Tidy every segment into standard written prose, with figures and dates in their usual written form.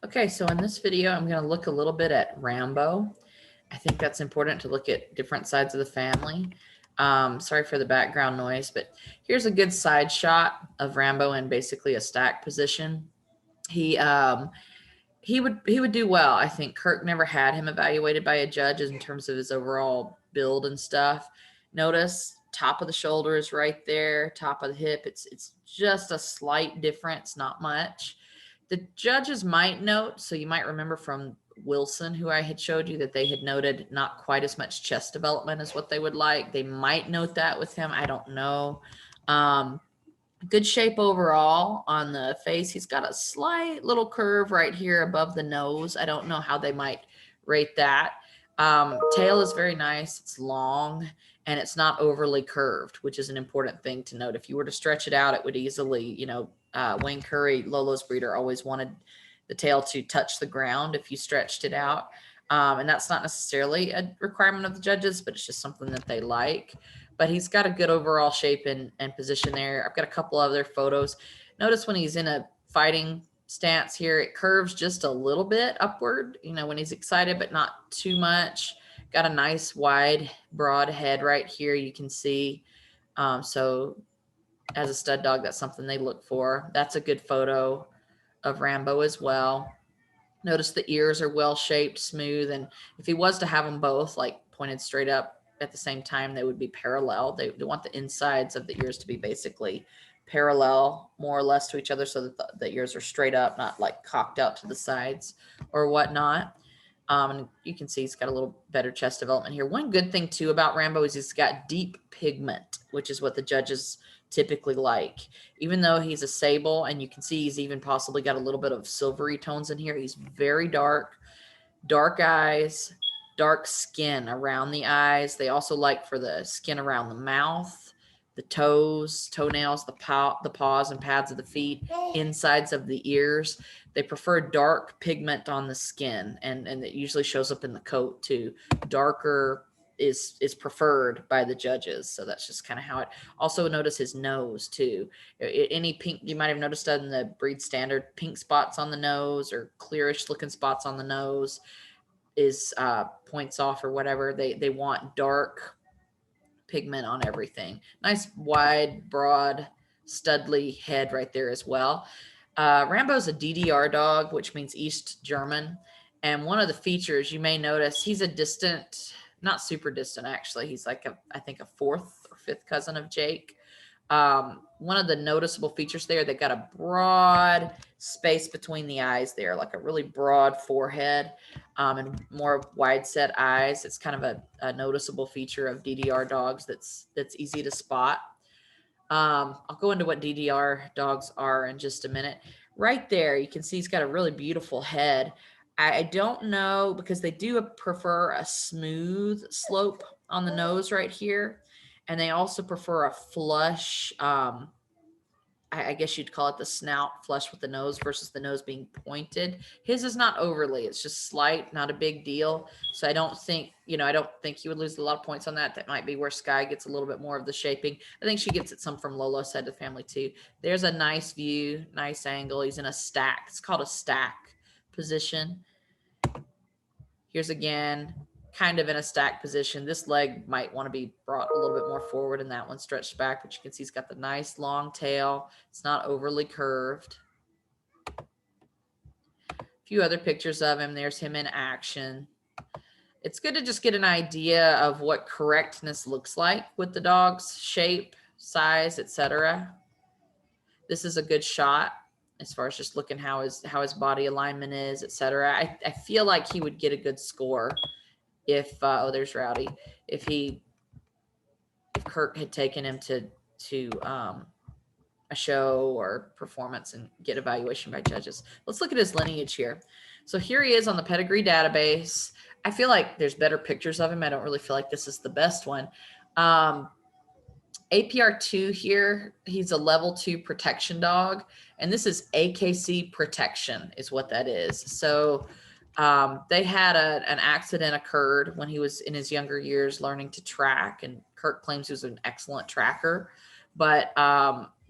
Okay, so in this video, I'm going to look a little bit at Rambo. I think that's important to look at different sides of the family. Sorry for the background noise, but here's a good side shot of Rambo in basically a stack position. He would do well. I think Kirk never had him evaluated by a judge in terms of his overall build and stuff. Notice top of the shoulder is right there, top of the hip. It's just a slight difference, not much. The judges might note, so you might remember from Wilson, who I had showed you, that they had noted not quite as much chest development as what they would like. They might note that with him. I don't know. Good shape overall on the face. He's got a slight little curve right here above the nose. I don't know how they might rate that. Tail is very nice. It's long and it's not overly curved, which is an important thing to note. If you were to stretch it out, it would easily, Wayne Curry, Lolo's breeder, always wanted the tail to touch the ground if you stretched it out. And that's not necessarily a requirement of the judges, but it's just something that they like. But he's got a good overall shape and position there. I've got a couple other photos. Notice when he's in a fighting stance here, it curves just a little bit upward, when he's excited, but not too much. Got a nice wide, broad head right here, you can see. So as a stud dog, that's something they look for. That's a good photo of Rambo as well. Notice the ears are well shaped, smooth, and if he was to have them both like pointed straight up at the same time, they would be parallel. They want the insides of the ears to be basically parallel more or less to each other, so that the ears are straight up, not like cocked out to the sides or whatnot. And you can see he's got a little better chest development here. One good thing too about Rambo is he's got deep pigment, which is what the judges typically like. Even though he's a sable, and you can see he's even possibly got a little bit of silvery tones in here, he's very dark eyes, dark skin around the eyes. They also like for the skin around the mouth, the toes, toenails, the paws and pads of the feet, insides of the ears. They prefer dark pigment on the skin, and it usually shows up in the coat too. Darker is preferred by the judges. So that's just kind of how it. Also notice his nose too. Any pink, you might have noticed that in the breed standard, pink spots on the nose or clearish looking spots on the nose is points off or whatever. They want dark pigment on everything. Nice wide, broad, studly head right there as well. Rambo's a DDR dog, which means East German. And one of the features you may notice, he's a distant, not super distant actually. He's like I think a fourth or fifth cousin of Jake. One of the noticeable features there, they got a broad space between the eyes there, like a really broad forehead, and more wide set eyes. It's kind of a noticeable feature of DDR dogs that's easy to spot. I'll go into what DDR dogs are in just a minute. Right there, you can see he's got a really beautiful head. I don't know, because they do prefer a smooth slope on the nose right here. And they also prefer a flush, I guess you'd call it the snout flush with the nose versus the nose being pointed. His is not overly, it's just slight, not a big deal. So I don't think you would lose a lot of points on that. That might be where Sky gets a little bit more of the shaping. I think she gets it some from Lolo's side of the family too. There's a nice view, nice angle. He's in a stack. It's called a stack position. Here's again, kind of in a stack position. This leg might want to be brought a little bit more forward, and that one stretched back, but you can see he's got the nice long tail. It's not overly curved. A few other pictures of him. There's him in action. It's good to just get an idea of what correctness looks like with the dog's shape, size, etc. This is a good shot as far as just looking how his body alignment is, etc. I feel like he would get a good score if oh, there's Rowdy. If Kirk had taken him to a show or performance and get evaluation by judges. Let's look at his lineage here. So here he is on the pedigree database. I feel like there's better pictures of him. I don't really feel like this is the best one. APR2 here, he's a level 2 protection dog, and this is AKC protection is what that is. So they had an accident occurred when he was in his younger years learning to track, and Kirk claims he was an excellent tracker, but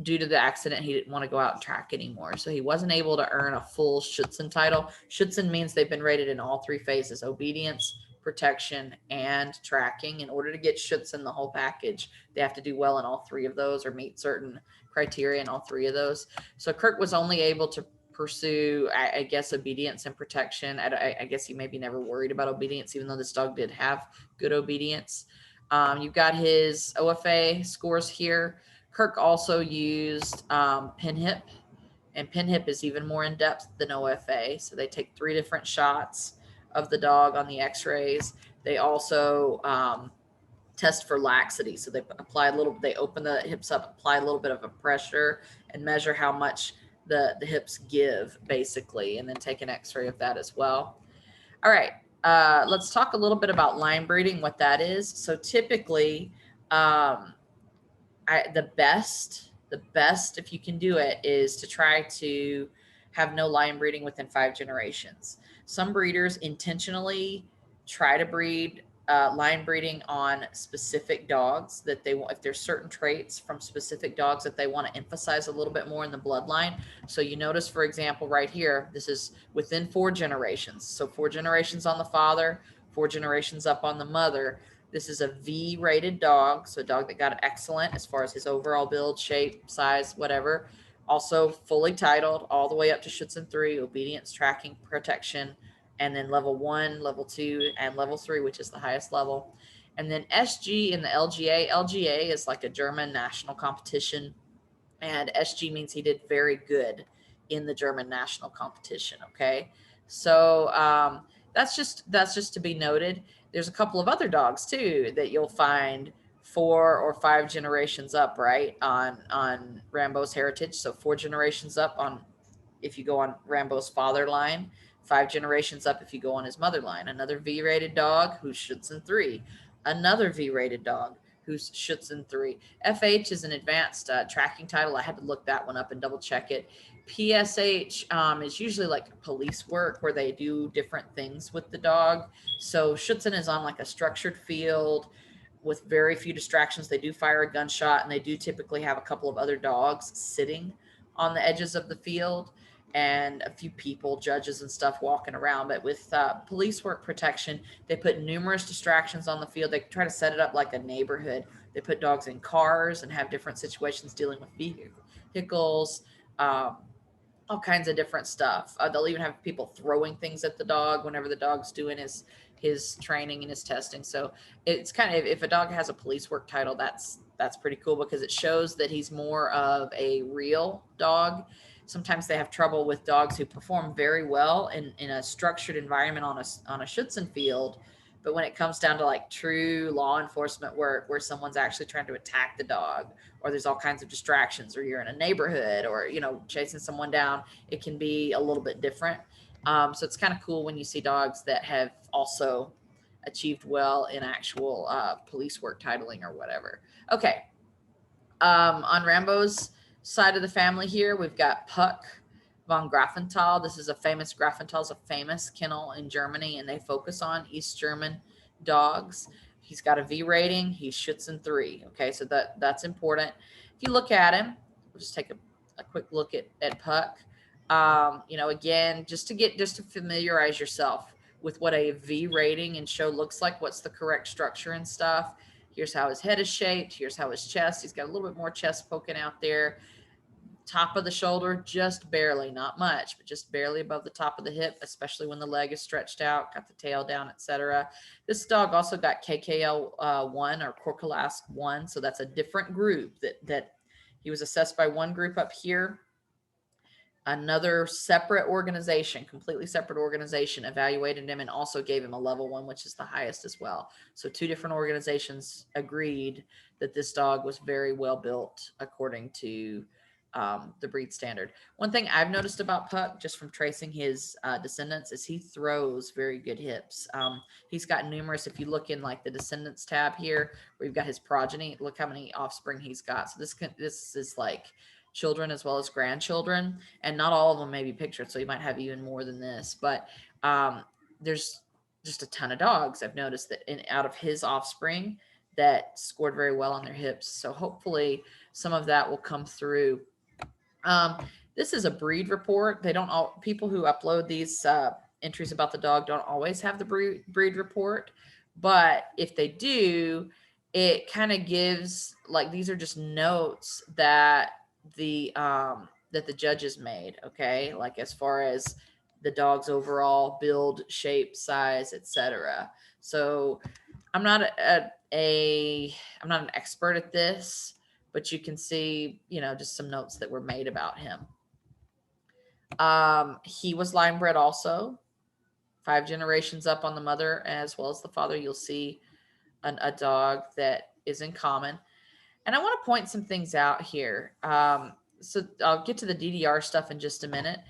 due to the accident, he didn't want to go out and track anymore. So he wasn't able to earn a full Schutzen title. Schutzen means they've been rated in all three phases: obedience, protection, and tracking. In order to get Schutzen, the whole package, they have to do well in all three of those or meet certain criteria in all three of those. So Kirk was only able to pursue, I guess, obedience and protection. I guess he maybe never worried about obedience, even though this dog did have good obedience. You've got his OFA scores here. Kirk also used PinHip, and PinHip is even more in depth than OFA. So they take 3 different shots of the dog on the X-rays. They also test for laxity. So they apply a little, they open the hips up, apply a little bit of a pressure, and measure how much the hips give, basically, and then take an X-ray of that as well. All right. Let's talk a little bit about line breeding, what that is. So typically, the best if you can do it is to try to have no line breeding within 5 generations. Some breeders intentionally try to breed line breeding on specific dogs that they want, if there's certain traits from specific dogs that they want to emphasize a little bit more in the bloodline. So you notice, for example, right here, this is within 4 generations. So 4 generations on the father, 4 generations up on the mother. This is a V-rated dog, so a dog that got excellent as far as his overall build, shape, size, whatever. Also fully titled all the way up to Schutzen 3, obedience, tracking, protection, and then level 1, level 2, and level 3, which is the highest level. And then SG in the LGA. LGA is like a German national competition, and SG means he did very good in the German national competition. Okay, so that's just to be noted. There's a couple of other dogs too that you'll find 4 or 5 generations up, right, on Rambo's heritage. So 4 generations up on, if you go on Rambo's father line, 5 generations up if you go on his mother line. Another V-rated dog who's Schutzen 3. Another V-rated dog who's Schutzen 3. FH is an advanced tracking title. I had to look that one up and double check it. PSH is usually like police work where they do different things with the dog. So Schutzen is on like a structured field with very few distractions. They do fire a gunshot, and they do typically have a couple of other dogs sitting on the edges of the field, and a few people, judges and stuff, walking around. But with police work protection, they put numerous distractions on the field. They try to set it up like a neighborhood. They put dogs in cars and have different situations dealing with vehicles, all kinds of different stuff. They'll even have people throwing things at the dog whenever the dog's doing his training and his testing. So it's kind of, if a dog has a police work title, that's pretty cool, because it shows that he's more of a real dog. Sometimes they have trouble with dogs who perform very well in a structured environment on a Schutzen field, but when it comes down to like true law enforcement work where someone's actually trying to attack the dog, or there's all kinds of distractions, or you're in a neighborhood, or chasing someone down, it can be a little bit different. So it's kind of cool when you see dogs that have also achieved well in actual police work titling or whatever. Okay. On Rambo's side of the family here, we've got Puck von Grafenthal. This is a famous, Grafenthal's a famous kennel in Germany, and they focus on East German dogs. He's got a V rating. He's Schutzen 3. Okay, so that's important. If you look at him, we'll just take a quick look at Puck. Again, just to familiarize yourself with what a V rating and show looks like, what's the correct structure and stuff. Here's how his head is shaped. Here's how his chest. He's got a little bit more chest poking out there. Top of the shoulder, just barely, not much, but just barely above the top of the hip, especially when the leg is stretched out, got the tail down, etc. This dog also got KKL 1 or Korkalask 1, so that's a different group that he was assessed by one group up here. Another separate organization, completely separate organization, evaluated him and also gave him a level 1, which is the highest as well. So 2 different organizations agreed that this dog was very well built according to the breed standard. One thing I've noticed about Puck, just from tracing his descendants, is he throws very good hips. He's got numerous, if you look in like the descendants tab here, where you've got his progeny, look how many offspring he's got. So this is like children as well as grandchildren, and not all of them may be pictured, so you might have even more than this, but there's just a ton of dogs I've noticed that out of his offspring that scored very well on their hips. So hopefully some of that will come through. Um, this is a breed report. They don't all, people who upload these entries about the dog don't always have the breed report, but if they do, it kind of gives, like, these are just notes that the judges made. Okay, like as far as the dog's overall build, shape, size, etc. So I'm not I'm not an expert at this, but you can see, just some notes that were made about him. He was line bred also, 5 generations up on the mother as well as the father. You'll see a dog that is in common. And I want to point some things out here. So I'll get to the DDR stuff in just a minute.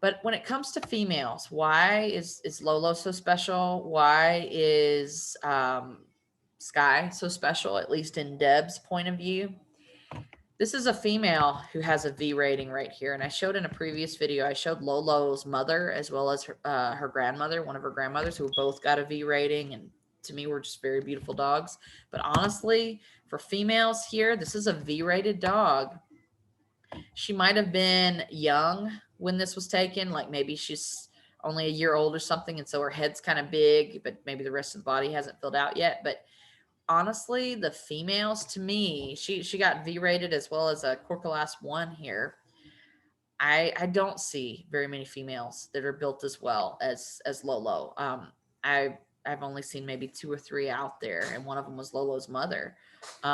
But when it comes to females, why is Lolo so special? Why is Sky so special, at least in Deb's point of view? This is a female who has a V rating right here. And I showed in a previous video, I showed Lolo's mother as well as her grandmother, one of her grandmothers, who both got a V rating. And to me, were just very beautiful dogs. But honestly, for females here, this is a V rated dog. She might have been young when this was taken. Like maybe she's only a year old or something. And so her head's kind of big, but maybe the rest of the body hasn't filled out yet. But honestly, the females, to me, she got V rated as well as a Corcolas 1 here. I don't see very many females that are built as well as Lolo. I've only seen maybe 2 or 3 out there, and one of them was Lolo's mother. Who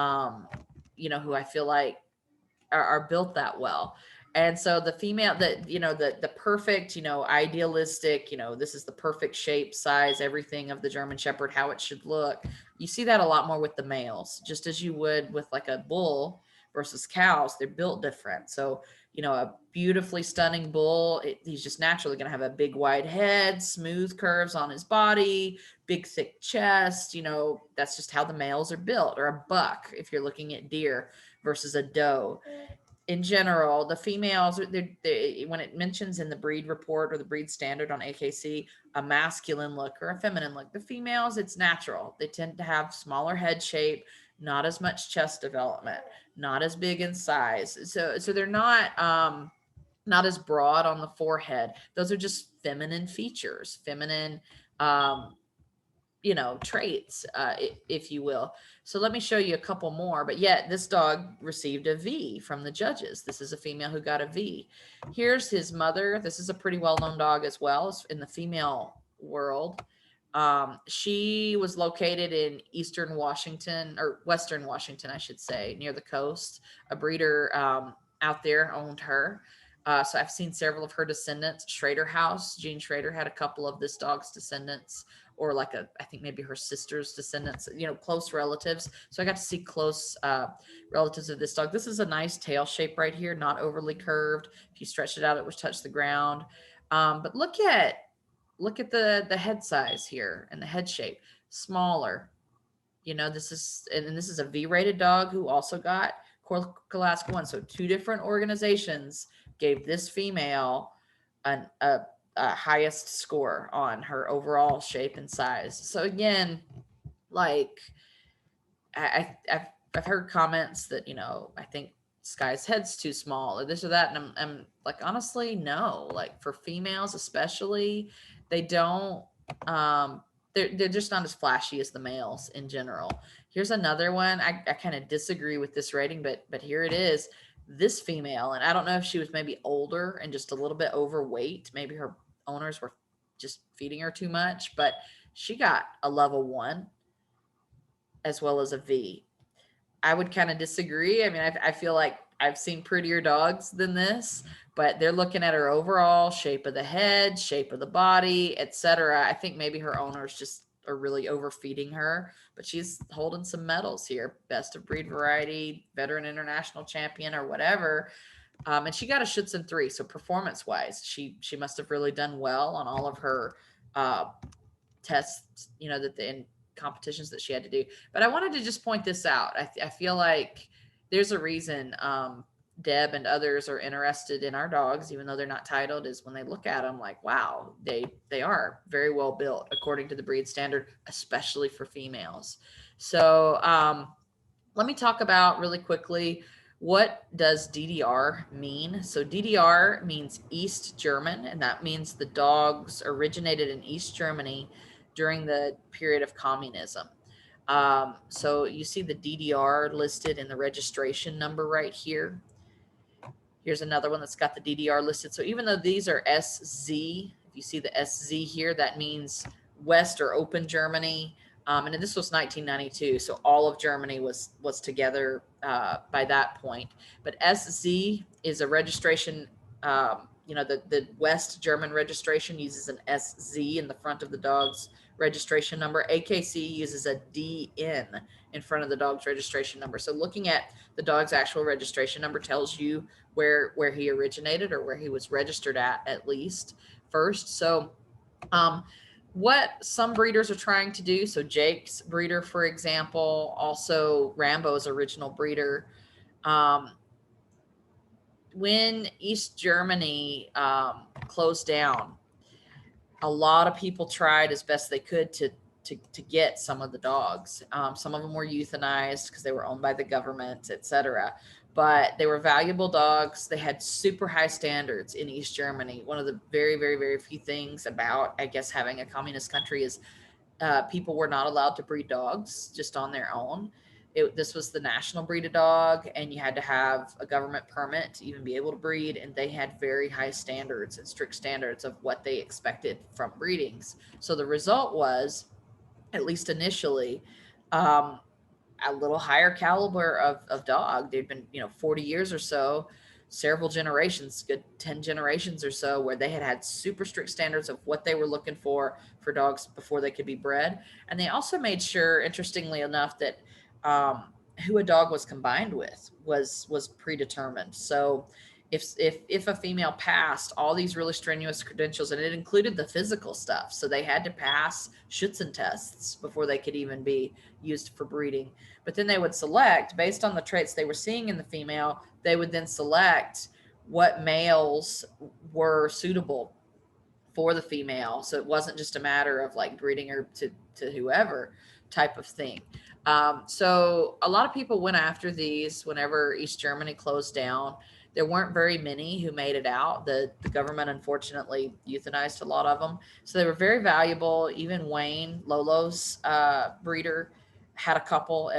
I feel like are built that well. And so the female that, the perfect, idealistic, this is the perfect shape, size, everything of the German Shepherd, how it should look. You see that a lot more with the males, just as you would with like a bull versus cows. They're built different. So, a beautifully stunning bull, he's just naturally going to have a big wide head, smooth curves on his body, big thick chest. That's just how the males are built. Or a buck, if you're looking at deer versus a doe. In general, the females, when it mentions in the breed report or the breed standard on AKC, a masculine look or a feminine look, the females, it's natural. They tend to have smaller head shape, not as much chest development, not as big in size. So they're not as broad on the forehead. Those are just feminine features, feminine, traits, if you will. So let me show you a couple more. But yet this dog received a V from the judges. This is a female who got a V. Here's his mother. This is a pretty well-known dog as well in the female world. She was located in Eastern Washington, or Western Washington, I should say, near the coast. A breeder out there owned her. So I've seen several of her descendants. Schrader House, Gene Schrader had a couple of this dog's descendants, or like I think maybe her sister's descendants, close relatives. So I got to see close relatives of this dog. This is a nice tail shape right here, not overly curved. If you stretch it out, it would touch the ground. But look at the head size here and the head shape, smaller. This is a V-rated dog who also got Corcolas 1. So 2 different organizations gave this female a highest score on her overall shape and size. So again, like I've heard comments that, I think Sky's head's too small or this or that. And I'm like, honestly, no, like for females, especially, they don't, they're just not as flashy as the males in general. Here's another one. I kind of disagree with this rating, but here it is. This female, and I don't know if she was maybe older and just a little bit overweight. Maybe her owners were just feeding her too much, but she got a level 1 as well as a V. I would kind of disagree. I mean, I feel like I've seen prettier dogs than this, but they're looking at her overall shape of the head, shape of the body, etc. I think maybe her owners just are really overfeeding her, but she's holding some medals here. Best of breed variety, veteran international champion, or whatever. And she got a Schutzen 3. So performance-wise, she must have really done well on all of her tests, in competitions that she had to do. But I wanted to just point this out. I feel like there's a reason Deb and others are interested in our dogs, even though they're not titled, is when they look at them like, wow, they are very well built according to the breed standard, especially for females. So let me talk about really quickly What does DDR mean? So DDR means East German, and that means the dogs originated in East Germany during the period of communism. So you see the DDR listed in the registration number right here. Here's another one that's got the DDR listed. So even though these are SZ, if you see the SZ here, that means West or Open Germany. And this was 1992, so all of Germany was together by that point. But SZ is a registration. The West German registration uses an SZ in the front of the dog's registration number. AKC uses a DN in front of the dog's registration number. So looking at the dog's actual registration number tells you where he originated, or where he was registered at least first. So what some breeders are trying to do, so Jake's breeder, for example, also Rambo's original breeder, when East Germany closed down, a lot of people tried as best they could to get some of the dogs. Some of them were euthanized because they were owned by the government, etc. But they were valuable dogs. They had super high standards in East Germany. One of the very, very, very few things about, I guess, having a communist country is people were not allowed to breed dogs just on their own. This was the national breed of dog, and you had to have a government permit to even be able to breed. And they had very high standards and strict standards of what they expected from breedings. So the result was, at least initially, a little higher caliber of dog. They'd been, 40 years or so, several generations, good 10 generations or so, where they had super strict standards of what they were looking for dogs before they could be bred. And they also made sure, interestingly enough, that who a dog was combined with was predetermined. So if a female passed all these really strenuous credentials, and it included the physical stuff, so they had to pass Schutzen tests before they could even be used for breeding. But then they would select, based on the traits they were seeing in the female, they would then select what males were suitable for the female. So it wasn't just a matter of like breeding her to whoever type of thing. So a lot of people went after these whenever East Germany closed down. There weren't very many who made it out. The government, unfortunately, euthanized a lot of them. So they were very valuable. Even Wayne, Lolo's breeder, had a couple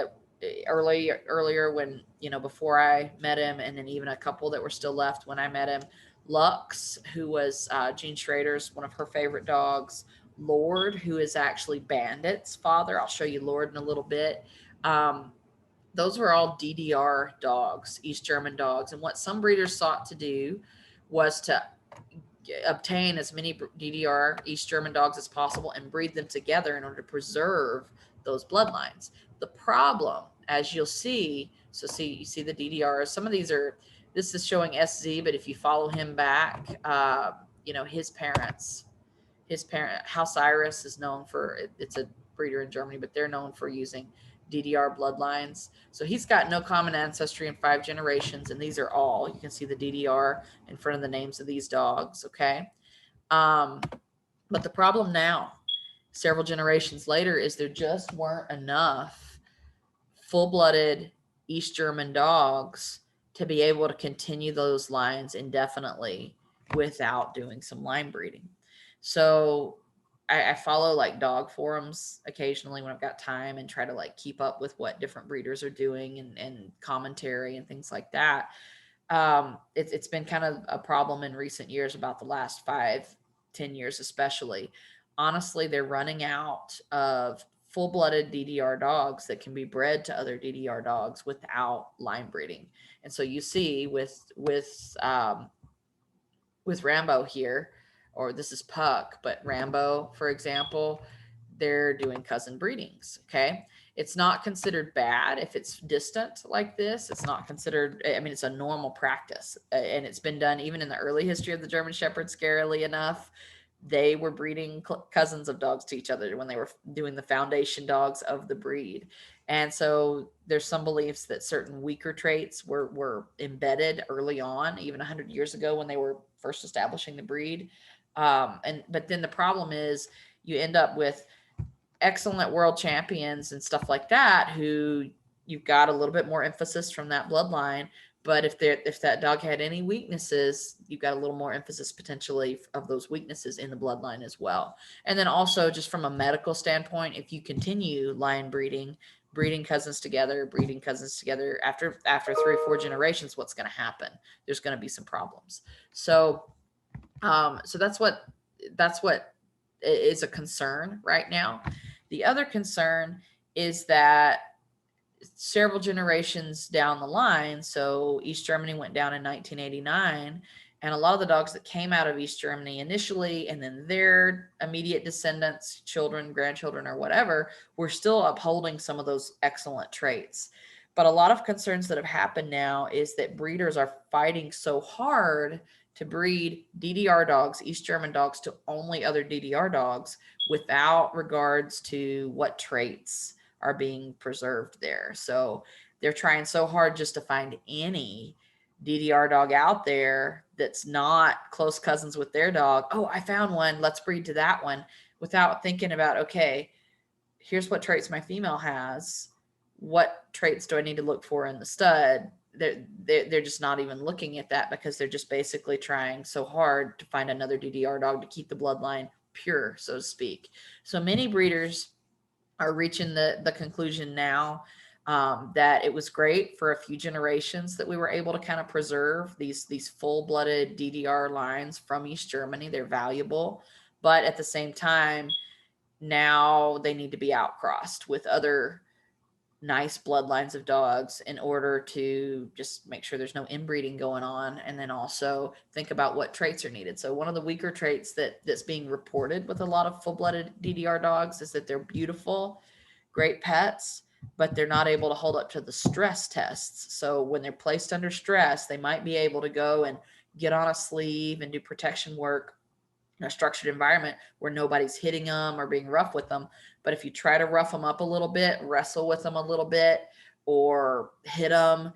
earlier when, before I met him, and then even a couple that were still left when I met him. Lux, who was Jean Schrader's one of her favorite dogs. Lord, who is actually Bandit's father. I'll show you Lord in a little bit. Those were all DDR dogs, East German dogs. And what some breeders sought to do was to obtain as many DDR East German dogs as possible and breed them together in order to preserve those bloodlines. The problem, as you'll see, you see the DDRs. Some of these this is showing SZ, but if you follow him back, his parent, House Iris, is known for, it's a breeder in Germany, but they're known for using DDR bloodlines. So he's got no common ancestry in 5 generations, and these are all, you can see the DDR in front of the names of these dogs, okay? But the problem now, several generations later, is there just weren't enough full-blooded East German dogs to be able to continue those lines indefinitely without doing some line breeding. So I follow like dog forums occasionally when I've got time, and try to like keep up with what different breeders are doing and commentary and things like that. It's been kind of a problem in recent years, about the last 5-10 years especially. Honestly, they're running out of full-blooded DDR dogs that can be bred to other DDR dogs without line breeding. And so you see with Rambo here, or this is Puck, but Rambo, for example, they're doing cousin breedings. Okay. It's not considered bad if it's distant like this. It's not considered, it's a normal practice, and it's been done even in the early history of the German Shepherd. Scarily enough, they were breeding cousins of dogs to each other when they were doing the foundation dogs of the breed. And so there's some beliefs that certain weaker traits were embedded early on, even 100 years ago when they were first establishing the breed. But then the problem is you end up with excellent world champions and stuff like that, who you've got a little bit more emphasis from that bloodline, But if that dog had any weaknesses, you've got a little more emphasis potentially of those weaknesses in the bloodline as well. And then also just from a medical standpoint, if you continue line breeding cousins together, breeding cousins together after 3 or 4 generations, what's going to happen? There's going to be some problems. So that's what is a concern right now. The other concern is that several generations down the line, so East Germany went down in 1989, and a lot of the dogs that came out of East Germany initially, and then their immediate descendants, children, grandchildren, or whatever, were still upholding some of those excellent traits. But a lot of concerns that have happened now is that breeders are fighting so hard to breed DDR dogs, East German dogs, to only other DDR dogs without regards to what traits are being preserved there. So they're trying so hard just to find any DDR dog out there that's not close cousins with their dog. Oh, I found one. Let's breed to that one, without thinking about, okay, here's what traits my female has. What traits do I need to look for in the stud? They're just not even looking at that, because they're just basically trying so hard to find another DDR dog to keep the bloodline pure, so to speak. So many breeders are reaching the conclusion now that it was great for a few generations that we were able to kind of preserve these full-blooded DDR lines from East Germany. They're valuable, but at the same time, now they need to be outcrossed with other nice bloodlines of dogs in order to just make sure there's no inbreeding going on, and then also think about what traits are needed. So one of the weaker traits that's being reported with a lot of full-blooded DDR dogs is that they're beautiful, great pets, but they're not able to hold up to the stress tests. So when they're placed under stress, they might be able to go and get on a sleeve and do protection work in a structured environment where nobody's hitting them or being rough with them. But if you try to rough them up a little bit, wrestle with them a little bit, or hit them,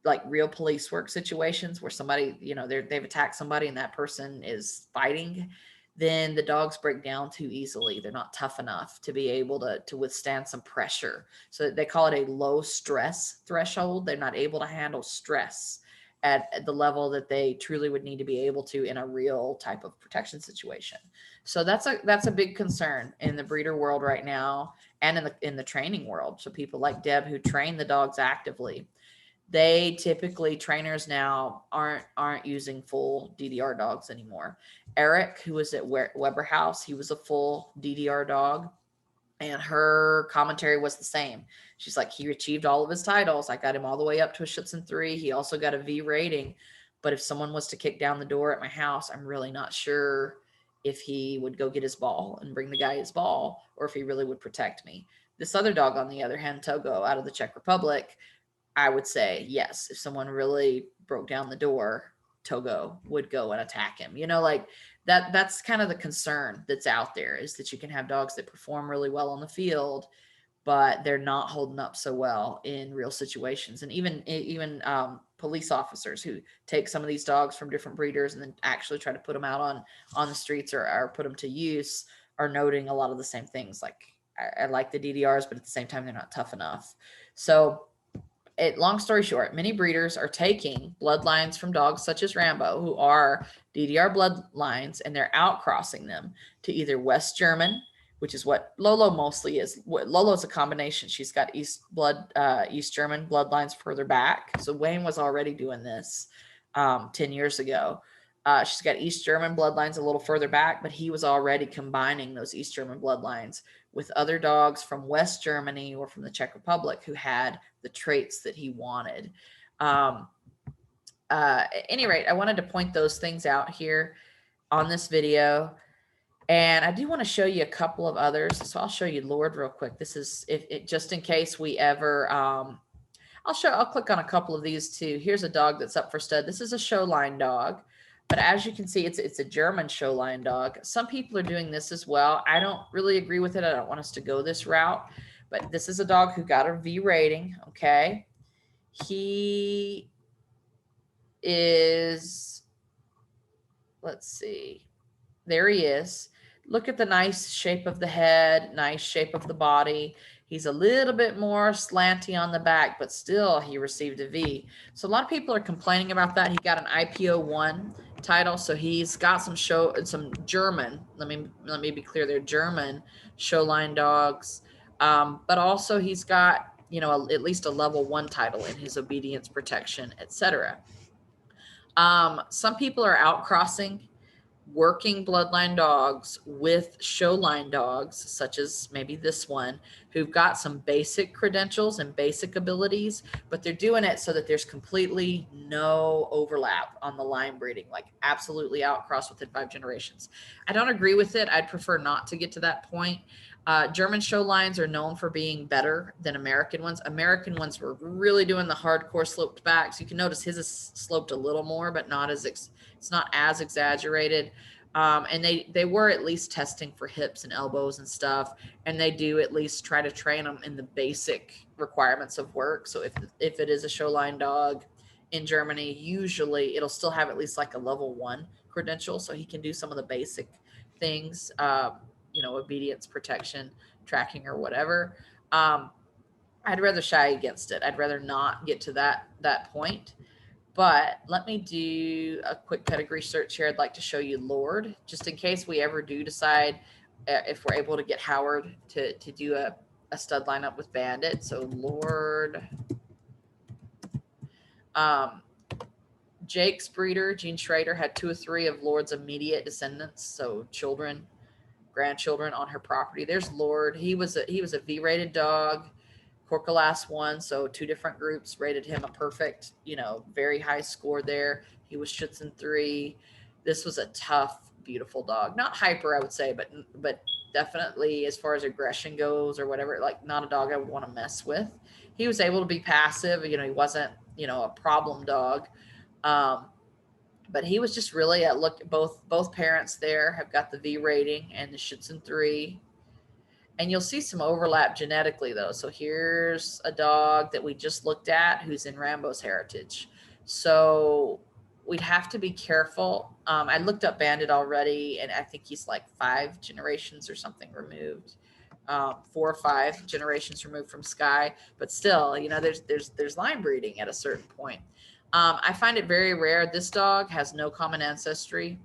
like real police work situations where somebody, they've attacked somebody and that person is fighting, then the dogs break down too easily. They're not tough enough to be able to withstand some pressure. So they call it a low stress threshold. They're not able to handle stress at the level that they truly would need to be able to in a real type of protection situation. So that's a big concern in the breeder world right now, and in the training world. So people like Deb, who train the dogs actively, they typically, trainers now aren't using full DDR dogs anymore. Eric, who was at Weber House, he was a full DDR dog, and her commentary was the same. She's like, he achieved all of his titles. I got him all the way up to a Schutzen 3. He also got a V rating. But if someone was to kick down the door at my house, I'm really not sure if he would go get his ball and bring the guy his ball, or if he really would protect me. This other dog, on the other hand, Togo, out of the Czech Republic, I would say, yes, if someone really broke down the door, Togo would go and attack him. Like that's kind of the concern that's out there, is that you can have dogs that perform really well on the field, but they're not holding up so well in real situations. And even police officers who take some of these dogs from different breeders and then actually try to put them out on the streets or put them to use are noting a lot of the same things. Like, I like the DDRs, but at the same time, they're not tough enough. So long story short, many breeders are taking bloodlines from dogs such as Rambo, who are DDR bloodlines, and they're outcrossing them to either West German, which is what Lolo mostly is. Lolo's a combination. She's got East German bloodlines further back. So Wayne was already doing this 10 years ago. She's got East German bloodlines a little further back, but he was already combining those East German bloodlines with other dogs from West Germany or from the Czech Republic who had the traits that he wanted. At any rate, I wanted to point those things out here on this video. And I do want to show you a couple of others. So I'll show you Lord real quick. This is just in case we ever, I'll click on a couple of these too. Here's a dog that's up for stud. This is a show line dog. But as you can see, it's a German show line dog. Some people are doing this as well. I don't really agree with it. I don't want us to go this route. But this is a dog who got a V rating, okay? He is, let's see. There he is. Look at the nice shape of the head, nice shape of the body. He's a little bit more slanty on the back, but still he received a V. So a lot of people are complaining about that. He got an IPO1 title, so he's got some German. Let me be clear, they're German show line dogs, but also he's got at least a level 1 title in his obedience, protection, etc. Some people are outcrossing working bloodline dogs with show line dogs, such as maybe this one, who've got some basic credentials and basic abilities, but they're doing it so that there's completely no overlap on the line breeding, like absolutely outcross within 5 generations. I don't agree with it. I'd prefer not to get to that point. German show lines are known for being better than American ones. American ones were really doing the hardcore sloped backs. You can notice his is sloped a little more, but not as it's not as exaggerated. And they were at least testing for hips and elbows and stuff, and they do at least try to train them in the basic requirements of work. So if it is a show line dog in Germany, usually it'll still have at least like a level 1 credential, so he can do some of the basic things. Obedience, protection, tracking, or whatever. I'd rather shy against it. I'd rather not get to that point. But let me do a quick pedigree search here. I'd like to show you Lord, just in case we ever do decide if we're able to get Howard to do a stud lineup with Bandit. So Lord, Jake's breeder, Gene Schrader, had 2 or 3 of Lord's immediate descendants, so children, grandchildren on her property. There's Lord. He was a V-rated dog. Corcalas won, so 2 different groups rated him a perfect, very high score there. He was Schutzen 3. This was a tough, beautiful dog. Not hyper, I would say, but definitely as far as aggression goes or whatever, like not a dog I would want to mess with. He was able to be passive. He wasn't, a problem dog. But he was just really both parents there have got the V rating and the Schutzen 3. And you'll see some overlap genetically, though. So here's a dog that we just looked at who's in Rambo's heritage. So we'd have to be careful. I looked up Bandit already, and I think he's like 5 generations or something removed. 4 or 5 generations removed from Sky. But still, there's line breeding at a certain point. I find it very rare. This dog has no common ancestry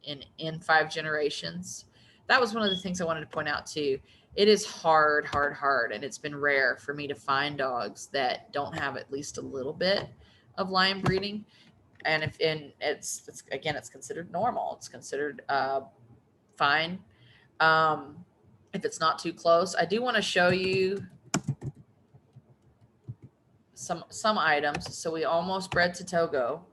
in 5 generations. That was one of the things I wanted to point out too. It is hard, and it's been rare for me to find dogs that don't have at least a little bit of line breeding. And it's considered normal. It's considered fine if it's not too close. I do want to show you some items. So we almost bred to Togo,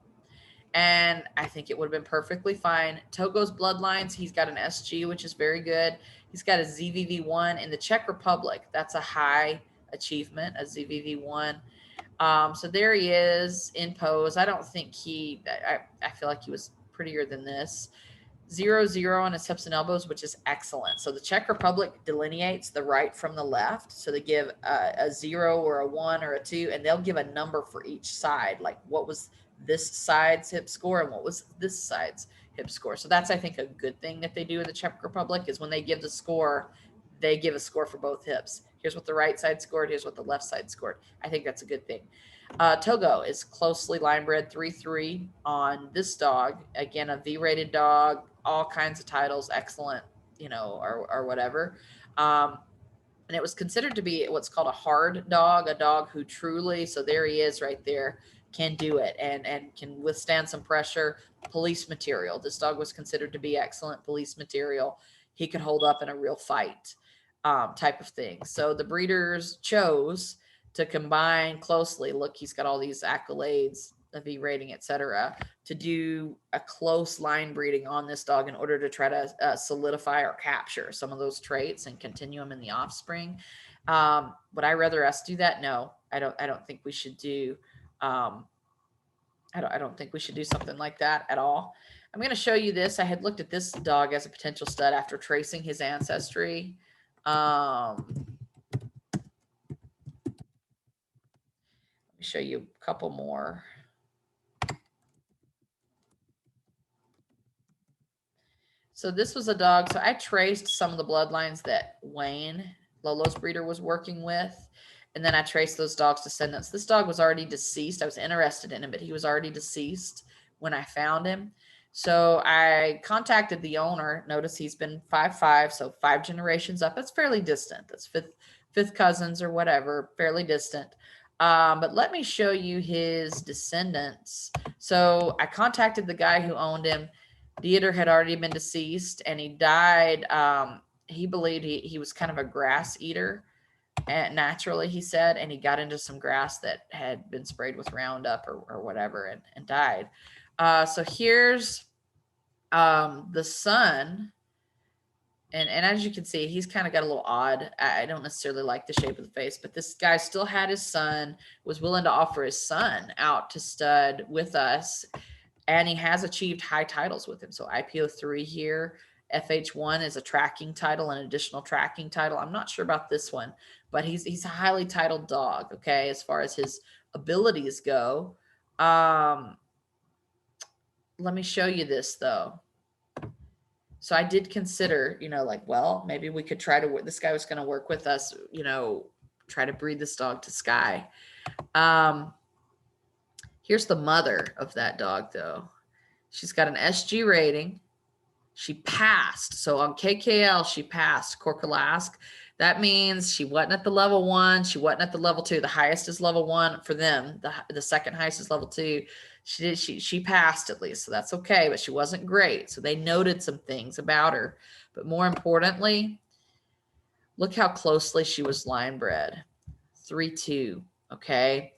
and I think it would have been perfectly fine. Togo's bloodlines, he's got an SG, which is very good. He's got a ZVV1 in the Czech Republic. That's a high achievement, a ZVV1. So there he is in pose. I don't think I feel like he was prettier than this. 0-0 on his hips and elbows, which is excellent. So the Czech Republic delineates the right from the left. So they give a 0 or a 1 or a 2, and they'll give a number for each side, like what was this side's hip score and what was this side's hip score. So that's, I think, a good thing that they do in the Czech Republic is when they give the score, they give a score for both hips. Here's what the right side scored. Here's what the left side scored. I think that's a good thing. Togo is closely line bred 3-3 on this dog. Again, a V-rated dog, all kinds of titles, excellent, or whatever. And it was considered to be what's called a hard dog, a dog who truly, so there he is right there, can do it and can withstand some pressure. Police material. This dog was considered to be excellent police material. He could hold up in a real fight type of thing. So the breeders chose to combine closely. Look, he's got all these accolades, a V rating, etc., to do a close line breeding on this dog in order to try to solidify or capture some of those traits and continue them in the offspring. Would I rather us do that? No, I don't think we should do. I don't think we should do something like that at all. I'm going to show you this. I had looked at this dog as a potential stud after tracing his ancestry. Let me show you a couple more. So this was a dog. So I traced some of the bloodlines that Wayne Lolo's breeder was working with. And then I traced those dogs' descendants. This dog was already deceased. I was interested in him, but he was already deceased when I found him. So I contacted the owner. Notice he's been 5'5", so 5 generations up. That's fairly distant. That's fifth cousins or whatever, fairly distant. But let me show you his descendants. So I contacted the guy who owned him. Dieter had already been deceased, and he died. He believed he was kind of a grass eater. And naturally, he said, and he got into some grass that had been sprayed with Roundup or whatever and died. So here's the son. And as you can see, he's kind of got a little odd. I don't necessarily like the shape of the face, but this guy still had his son, was willing to offer his son out to stud with us. And he has achieved high titles with him. So IPO3 here. FH1 is a tracking title, an additional tracking title. I'm not sure about this one, but he's a highly titled dog, okay, as far as his abilities go. Let me show you this, though. So I did consider, like, well, maybe we could try to, this guy was going to work with us, try to breed this dog to Sky. Here's the mother of that dog, though. She's got an SG rating. She passed. So on KKL, she passed Corkalask. That means she wasn't at the level 1. She wasn't at the level 2. The highest is level 1 for them. The second highest is level 2. She passed at least. So that's okay, but she wasn't great. So they noted some things about her. But more importantly, look how closely she was line bred. 3-2. Okay.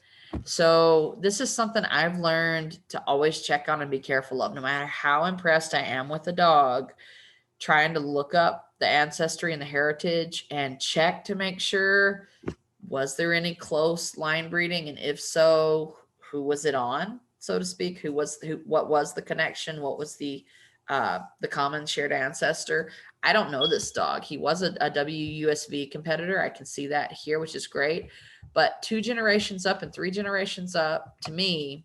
So this is something I've learned to always check on and be careful of. No matter how impressed I am with a dog, trying to look up the ancestry and the heritage and check to make sure, was there any close line breeding? And if so, who was it on, so to speak? What was the connection? What was the common shared ancestor? I don't know this dog. He was a WUSV competitor. I can see that here, which is great. But 2 generations up and 3 generations up, to me,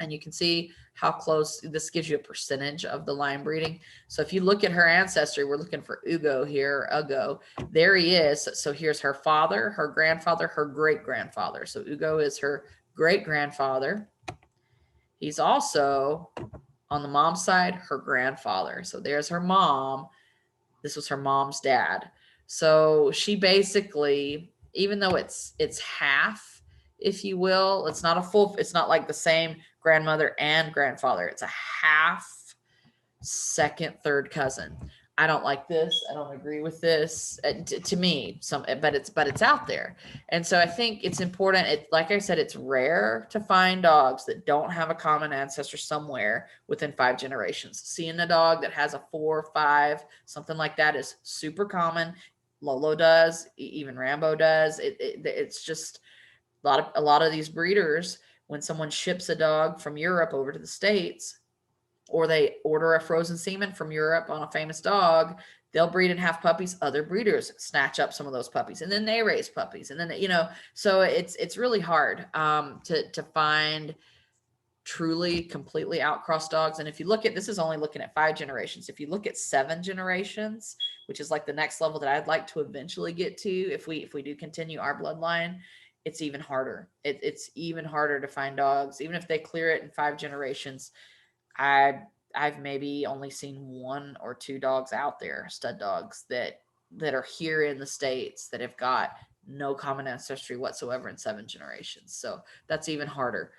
and you can see how close, this gives you a percentage of the line breeding. So if you look at her ancestry, we're looking for Ugo here, Ugo. There he is. So here's her father, her grandfather, her great-grandfather. So Ugo is her great-grandfather. He's also, on the mom's side, her grandfather. So there's her mom. This was her mom's dad. So she basically, even though it's half, if you will, it's not a full, it's not like the same grandmother and grandfather. It's a half second, third cousin. I don't like this. I don't agree with this. To me, but it's out there. And so I think it's important. Like I said, it's rare to find dogs that don't have a common ancestor somewhere within 5 generations. Seeing a dog that has a 4 or 5, something like that, is super common. Lolo does, even Rambo does. It's just a lot of these breeders, when someone ships a dog from Europe over to the States, or they order a frozen semen from Europe on a famous dog, they'll breed and have puppies. Other breeders snatch up some of those puppies, and then they raise puppies. And then, so it's really hard to find truly completely outcrossed dogs. And if you look at, this is only looking at 5 generations. If you look at 7 generations, which is like the next level that I'd like to eventually get to, if we do continue our bloodline, it's even harder. It's even harder to find dogs. Even if they clear it in 5 generations, I've maybe only seen 1 or 2 dogs out there, stud dogs, that are here in the States that have got no common ancestry whatsoever in 7 generations. So that's even harder.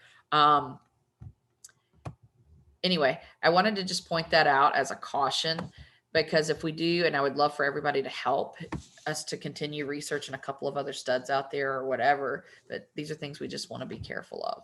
Anyway, I wanted to just point that out as a caution, because if we do, and I would love for everybody to help us to continue researching a couple of other studs out there or whatever, but these are things we just want to be careful of.